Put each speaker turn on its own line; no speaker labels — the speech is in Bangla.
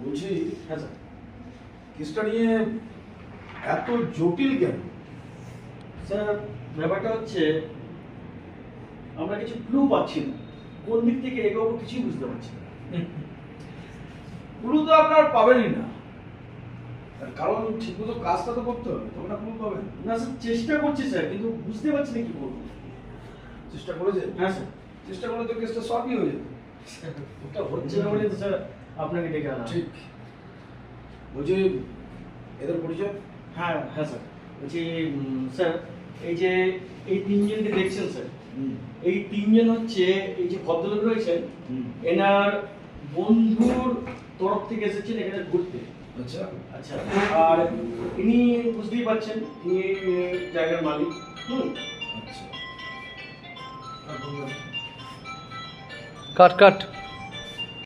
বলছি,
হ্যাঁ স্যার।
কেসটা নিয়ে এত জটিল কেন?
স্যার ব্যাপারটা হচ্ছে আমরা কিছু ক্লু পাচ্ছি না, কোন দিক থেকে এগোবো কিছুই বুঝতে পারছি না।
ক্লু তো আপনার পাবেনই না, তার কারণ ঠিকমতো কাজটা তো করতে হবে, তখন না ক্লু পাবেন।
না স্যার, চেষ্টা করছি স্যার, কিন্তু বুঝতে পারছি না কি করবো।
চেষ্টা করেছেন?
হ্যাঁ স্যার।
চেষ্টা করলে তো কেসটা সলভই হয়ে যেত।
ওটা হচ্ছে না বলে তো স্যার আপনাকে ডেকে আনা।
ঠিক। বলছি, এদের পরিচয়?
হ্যাঁ হ্যাঁ স্যার, বলছি স্যার, এই যে এই তিনজনকে দেখছেন স্যার, এই তিনজন হচ্ছে এই যে ভদ্রলোক রয়েছেন, এনার বন্ধুর তরফ থেকে এসেছেন এখানে ঘুরতে।
আচ্ছা।
আচ্ছা, আর ইনি বুঝতেই পারছেন ইনি জায়গার মালিক।
আচ্ছা।
কাট কাট।